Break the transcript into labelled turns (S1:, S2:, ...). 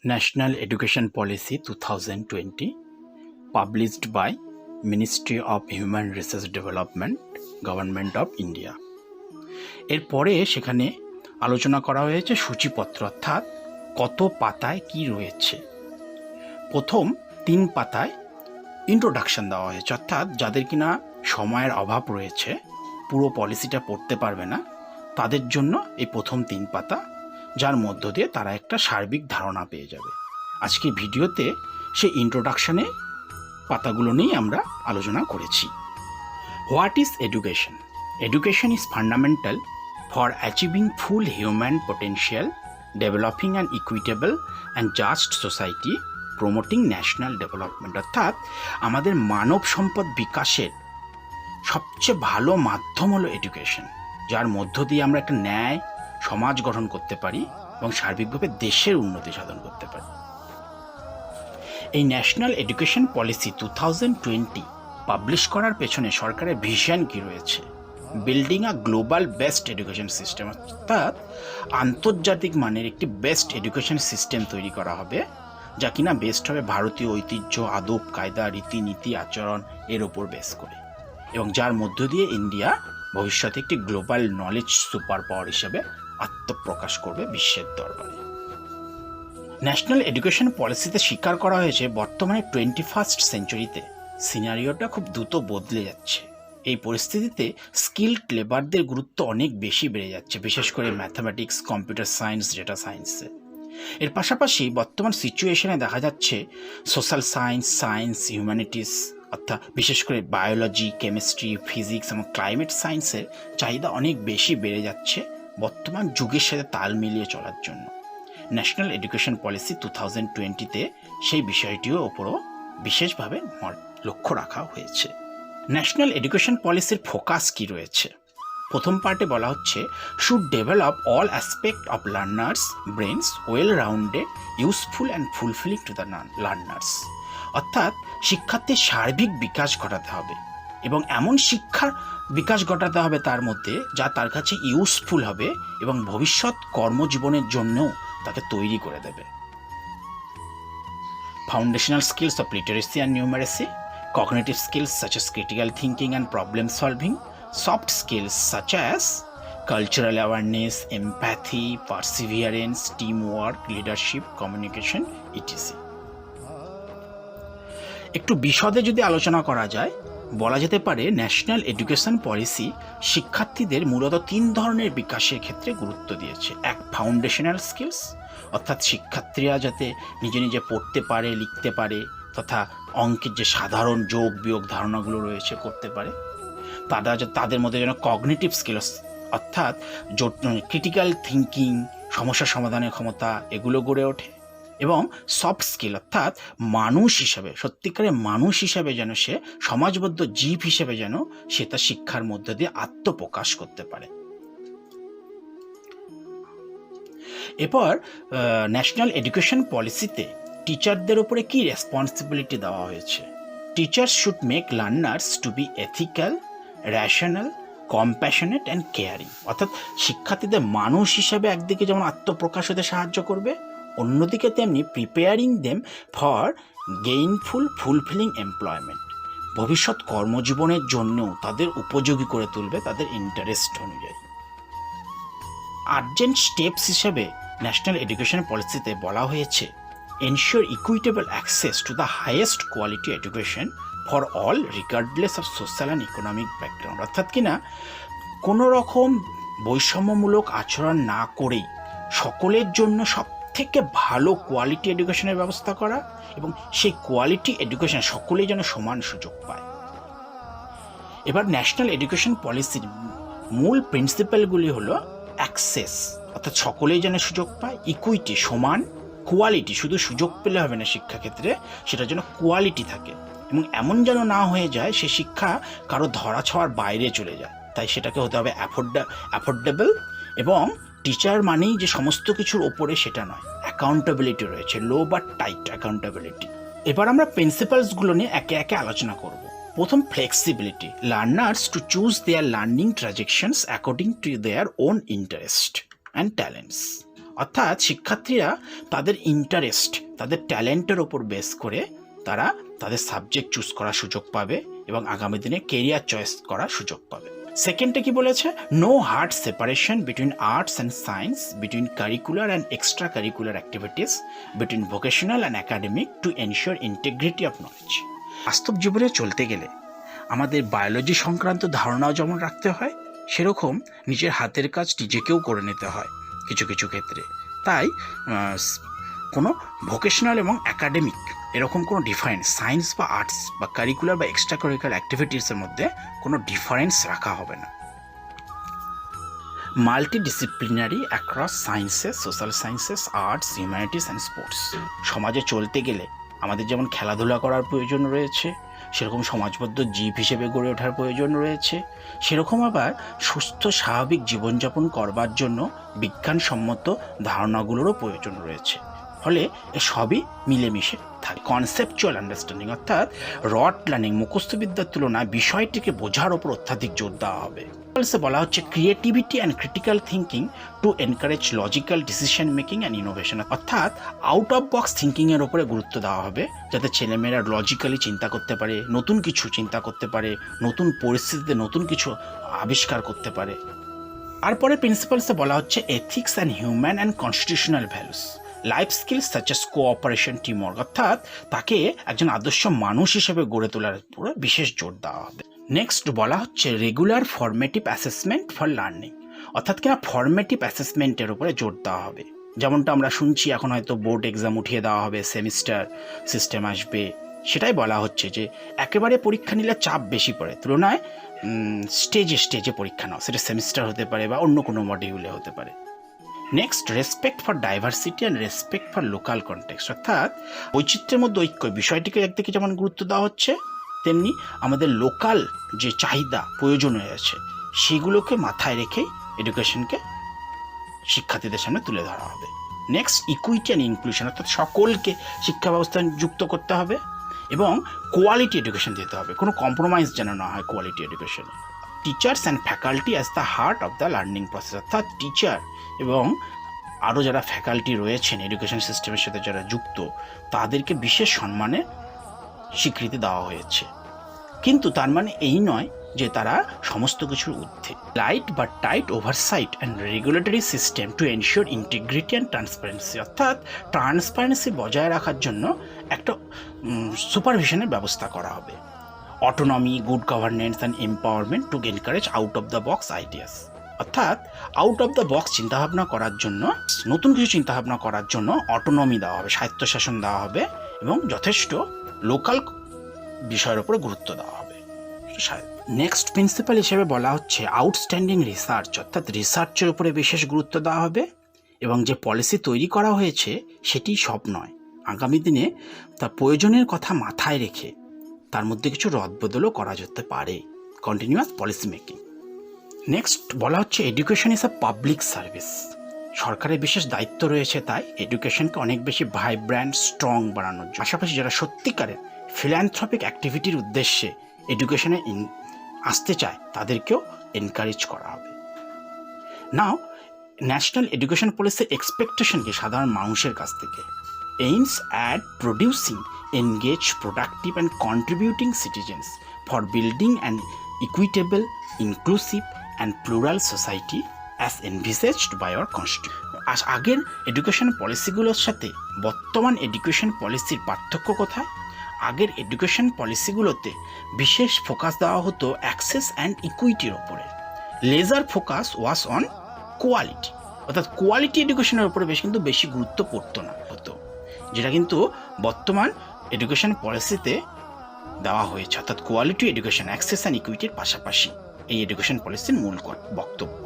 S1: National Education Policy 2020, published by Ministry of Human Resource Development, Government of India। এরপরে সেখানে আলোচনা করা হয়েছে সূচিপত্র, অর্থাৎ কত পাতায় কি রয়েছে। প্রথম 3 পাতায় ইন্ট্রোডাকশন দেওয়া হয়েছে, অর্থাৎ যাদের কিনা সময়ের অভাব রয়েছে, পুরো পলিসিটা পড়তে পারবে না, তাদের জন্য এই প্রথম 3 পাতা, যার মধ্য দিয়ে তারা একটা সার্বিক ধারণা পেয়ে যাবে। আজকে ভিডিওতে সেই ইন্ট্রোডাকশনে পাতাগুলো নিয়েই আমরা আলোচনা করেছি। What is education? Education is fundamental for achieving full human potential, developing an equitable and just society, promoting national development. অর্থাৎ আমাদের মানব সম্পদ বিকাশের সবচেয়ে ভালো মাধ্যম হলো এডুকেশন, যার মধ্য দিয়ে আমরা একটা ন্যায় সমাজ গঠন করতে পারি এবং সার্বিকভাবে দেশের উন্নতি সাধন করতে পারি। এই ন্যাশনাল এডুকেশন পলিসি 2020 পাবলিশ করার পেছনে সরকারের ভিশন কি রয়েছে? বিল্ডিং আ গ্লোবাল বেস্ট এডুকেশন সিস্টেম, অর্থাৎ আন্তর্জাতিক মানের একটি বেস্ট এডুকেশন সিস্টেম তৈরি করা হবে, যা কিনা বেস্ট হবে ভারতীয় ঐতিহ্য, আদব কায়দা, রীতিনীতি, আচরণ এর ওপর বেস করে, এবং যার মধ্য দিয়ে ইন্ডিয়া ভবিষ্যতে একটি গ্লোবাল নলেজ সুপার পাওয়ার হিসেবে আত্মপ্রকাশ করবে বিশ্বের দরবারে। ন্যাশনাল এডুকেশন পলিসিতে স্বীকার করা হয়েছে বর্তমানে 21st সেঞ্চুরিতে সিনারিওটা খুব দ্রুত বদলে যাচ্ছে। এই পরিস্থিতিতে স্কিল্ড লেবারদের গুরুত্ব অনেক বেশি বেড়ে যাচ্ছে, বিশেষ করে ম্যাথামেটিক্স, কম্পিউটার সায়েন্স, ডেটা সায়েন্সে। এর পাশাপাশি বর্তমান সিচুয়েশনে দেখা যাচ্ছে সোশ্যাল সায়েন্স, হিউম্যানিটিস, অর্থাৎ বিশেষ করে বায়োলজি, কেমিস্ট্রি, ফিজিক্স এবং ক্লাইমেট সায়েন্সের চাহিদা অনেক বেশি বেড়ে যাচ্ছে বর্তমান যুগের সাথে তাল মিলিয়ে চলার জন্য। ন্যাশনাল এডুকেশন পলিসি 2020-তে সেই বিষয়টিও ওপরও বিশেষভাবে লক্ষ্য রাখা হয়েছে। ন্যাশনাল এডুকেশন পলিসির ফোকাস কি রয়েছে? প্রথম পার্টে বলা হচ্ছে should develop all aspect of learners brains well rounded, useful and fulfilling to the learners. অর্থাৎ শিক্ষার্থীর সার্বিক বিকাশ ঘটাতে হবে এবং এমন শিক্ষার বিকাশ ঘটাতে হবে তার মধ্যে যা তার কাছে ইউজফুল হবে এবং ভবিষ্যৎ কর্মজীবনের জন্যও তাকে তৈরি করে দেবে। Foundational skills of literacy and numeracy, cognitive skills such as critical thinking and problem solving, soft skills such as cultural awareness, empathy, perseverance, teamwork, leadership, communication, etc. একটু বিশদে যদি আলোচনা করা যায়, বলা যেতে পারে ন্যাশনাল এডুকেশন পলিসি শিক্ষার্থীদের মূলত 3 ধরনের বিকাশের ক্ষেত্রে গুরুত্ব দিয়েছে। এক, ফাউন্ডেশনাল স্কিলস, অর্থাৎ শিক্ষার্থীরা যাতে নিজে নিজে পড়তে পারে, লিখতে পারে তথা অঙ্কের যে সাধারণ যোগ বিয়োগ ধারণাগুলো রয়েছে করতে পারে। তাদের মধ্যে যেন কগনিটিভ স্কিলস, অর্থাৎ ক্রিটিক্যাল থিঙ্কিং, সমস্যা সমাধানের ক্ষমতা, এগুলো গড়ে ওঠে। এবং সফট স্কিল, অর্থাৎ মানুষ হিসাবে, সত্যিকারের মানুষ হিসাবে যেন সে সমাজবদ্ধ জীব হিসেবে যেন সে তার শিক্ষার মধ্য দিয়ে আত্মপ্রকাশ করতে পারে। এরপর ন্যাশনাল এডুকেশন পলিসিতে টিচারদের উপরে কি রেসপন্সিবিলিটি দেওয়া হয়েছে? Teachers should make learners to be ethical, rational, compassionate and caring. অর্থাৎ শিক্ষার্থীদের মানুষ হিসাবে একদিকে যেমন আত্মপ্রকাশ হতে সাহায্য করবে, অন্যদিকে তেমনি preparing them for gainful fulfilling employment, ভবিষ্যৎ কর্মজীবনের জন্যও তাদের উপযোগী করে তুলবে তাদের ইন্টারেস্ট অনুযায়ী। আর্জেন্ট স্টেপস হিসেবে ন্যাশনাল এডুকেশন পলিসিতে বলা হয়েছে ensure equitable access to the highest quality education for all regardless of social and economic background. অর্থাৎ কিনা কোনো রকম বৈষম্যমূলক আচরণ না করেই সকলের জন্য সব থেকে ভালো কোয়ালিটি এডুকেশনের ব্যবস্থা করা এবং সেই কোয়ালিটি এডুকেশন সকলেই যেন সমান সুযোগ পায়। এবার ন্যাশনাল এডুকেশন পলিসির মূল প্রিন্সিপালগুলি হলো অ্যাক্সেস, অর্থাৎ সকলেই যেন সুযোগ পায়, ইকুইটি সমান, কোয়ালিটি শুধু সুযোগ পেলে হবে না শিক্ষাক্ষেত্রে, সেটা যেন কোয়ালিটি থাকে এবং এমন যেন না হয়ে যায় সে শিক্ষা কারো ধরা ছোঁয়ার বাইরে চলে যায়, তাই সেটাকে হতে হবে অ্যাফোর্ডেবল। এবং টিচার মানেই যে সমস্ত কিছুর ওপরে সেটা নয়, অ্যাকাউন্টেবিলিটি রয়েছে, লো বা টাইট অ্যাকাউন্টেবিলিটি। এবার আমরা প্রিন্সিপালসগুলো নিয়ে একে একে আলোচনা করব। প্রথম, flexibility, learners to choose there learning transactions according to their own interest and talents. অর্থাৎ শিক্ষার্থীরা তাদের ইন্টারেস্ট, তাদের ট্যালেন্টের ওপর বেস করে তারা তাদের সাবজেক্ট চুজ করার সুযোগ পাবে এবং আগামী দিনে কেরিয়ার চয়েস করার সুযোগ পাবে। সেকেন্ডে কি বলেছে, no hard separation between arts and science, between curricular and extra curricular activities, between vocational and academic to ensure integrity of knowledge. বাস্তব জীবনে চলতে গেলে আমাদের বায়োলজি সংক্রান্ত ধারণাও যেমন রাখতে হয়, সেরকম নিজের হাতের কাজ নিজেকেও করে নিতে হয় কিছু কিছু ক্ষেত্রে। তাই কোনো ভোকেশনাল এবং একাডেমিক এরকম কোনো ডিফারেন্স সায়েন্স বা আর্টস বা কারিকুলার বা এক্সট্রা কারিকুলার অ্যাক্টিভিটিসের মধ্যে কোনো ডিফারেন্স রাখা হবে না। Multidisciplinary across sciences, social sciences, arts, humanities and sports. সমাজে চলতে গেলে আমাদের যেমন খেলাধুলা করার প্রয়োজন রয়েছে, সেরকম সমাজবদ্ধ জীব হিসেবে গড়ে ওঠার প্রয়োজন রয়েছে, সেরকম আবার সুস্থ স্বাভাবিক জীবনযাপন করবার জন্য বিজ্ঞানসম্মত ধারণাগুলোরও প্রয়োজন রয়েছে। ফলে এ সবই মিলেমিশে থাকে। কনসেপচুয়াল আন্ডারস্ট্যান্ডিং অর্থাৎ রড লার্নিং, মুখস্থবিদ্যার তুলনায় বিষয়টিকে বোঝার ওপর অত্যাধিক জোর দেওয়া হবে। বলা হচ্ছে creativity and critical thinking to encourage logical decision making and innovation. অর্থাৎ আউট অফ বক্স থিঙ্কিংয়ের ওপরে গুরুত্ব দেওয়া হবে, যাতে ছেলেমেয়েরা লজিক্যালি চিন্তা করতে পারে, নতুন কিছু চিন্তা করতে পারে, নতুন পরিস্থিতিতে নতুন কিছু আবিষ্কার করতে পারে। তারপরে প্রিন্সিপালসে বলা হচ্ছে ethics and human and constitutional values, life skills such S cooperation, teamwork. অর্থাৎ তাকে একজন আদর্শ মানুষ হিসেবে গড়ে তোলার উপরে বিশেষ জোর দেওয়া হবে। নেক্সট বলা হচ্ছে regular formative assessment for learning, অর্থাৎ কিনা ফর্মেটিভ অ্যাসেসমেন্টের উপরে জোর দেওয়া হবে। যেমনটা আমরা শুনছি এখন হয়তো বোর্ড এক্সাম উঠিয়ে দেওয়া হবে, সেমিস্টার সিস্টেম আসবে, সেটাই বলা হচ্ছে যে একেবারে পরীক্ষা নিলে চাপ বেশি পড়ে, তুলনায় স্টেজে স্টেজে পরীক্ষা নাও, সেটা সেমিস্টার হতে পারে বা অন্য কোনো মডিউলে হতে পারে। Next respect for diversity and respect for local context, অর্থাৎ বৈচিত্র্যের মধ্যে ঐক্য বিষয়টিকে একদিকে যেমন গুরুত্ব দেওয়া হচ্ছে, তেমনি আমাদের লোকাল যে চাহিদা প্রয়োজন হয়েছে সেগুলোকে মাথায় রেখেই এডুকেশনকে শিক্ষার্থীদের সামনে তুলে ধরা হবে। নেক্সট ইকুইটি অ্যান্ড ইনক্লুশন, অর্থাৎ সকলকে শিক্ষা ব্যবস্থায় যুক্ত করতে হবে এবং কোয়ালিটি এডুকেশন দিতে হবে, কোনো কম্প্রোমাইজ যেন না হয় কোয়ালিটি এডুকেশনে। Teachers and faculty as the heart of the learning process, অর্থাৎ টিচার এবং আরও যারা ফ্যাকাল্টি রয়েছেন এডুকেশন সিস্টেমের সাথে যারা যুক্ত, তাদেরকে বিশেষ সম্মানে স্বীকৃতি দেওয়া হয়েছে। কিন্তু তার মানে এই নয় যে তারা সমস্ত কিছুর ঊর্ধ্বে। লাইট বা tight oversight and regulatory system two ensure integrity and transparency, অর্থাৎ ট্রান্সপারেন্সি বজায় রাখার জন্য একটা সুপারভিশনের ব্যবস্থা করা হবে। Autonomy, good governance and empowerment to encourage out of the box ideas, অর্থাৎ আউট অফ দ্য বক্স চিন্তাভাবনা করার জন্য, নতুন কিছু চিন্তাভাবনা করার জন্য অটোনমি দেওয়া হবে, স্বায়ত্তশাসন দেওয়া হবে এবং যথেষ্ট লোকাল বিষয়ের উপরে গুরুত্ব দেওয়া হবে। নেক্সট প্রিন্সিপাল হিসেবে বলা হচ্ছে আউটস্ট্যান্ডিং রিসার্চ, অর্থাৎ রিসার্চের উপরে বিশেষ গুরুত্ব দেওয়া হবে এবং যে পলিসি তৈরি করা হয়েছে সেটি সব নয়, আগামী দিনে তার প্রয়োজনের কথা মাথায় রেখে তার মধ্যে কিছু রদবদলও করা যেতে পারে, কন্টিনিউয়াস পলিসি মেকিং। নেক্সট বলা হচ্ছে education is a public service, সরকারের বিশেষ দায়িত্ব রয়েছে তাই এডুকেশনকে অনেক বেশি ভাইব্র্যান্ট স্ট্রং বানানোর জন্য। পাশাপাশি যারা সত্যিকারের ফিল্যান্থ্রপিক অ্যাক্টিভিটির উদ্দেশ্যে এডুকেশনে আসতে চায় তাদেরকেও এনকারেজ করা হবে। নাও ন্যাশনাল এডুকেশন পলিসির এক্সপেকটেশন কি সাধারণ মানুষের কাছ থেকে? Aims at producing engage, productive and contributing citizens for building an equitable, inclusive and plural society as envisaged by our constitution. আগের এডুকেশন পলিসিগুলোর সাথে বর্তমান এডুকেশন পলিসির পার্থক্য কোথায়? আগের এডুকেশন পলিসিগুলোতে বিশেষ ফোকাস দেওয়া হতো অ্যাক্সেস অ্যান্ড ইকুইটির ওপরে, laser focus was on quality, অর্থাৎ কোয়ালিটি এডুকেশনের উপরে কিন্তু বেশি গুরুত্ব পড়তো না হতো, যেটা কিন্তু বর্তমান এডুকেশন পলিসিতে দেওয়া হয়েছে, অর্থাৎ কোয়ালিটি এডুকেশন, অ্যাক্সেস অ্যান্ড ইকুইটির পাশাপাশি এই এডুকেশন পলিসির মূল বক্তব্য।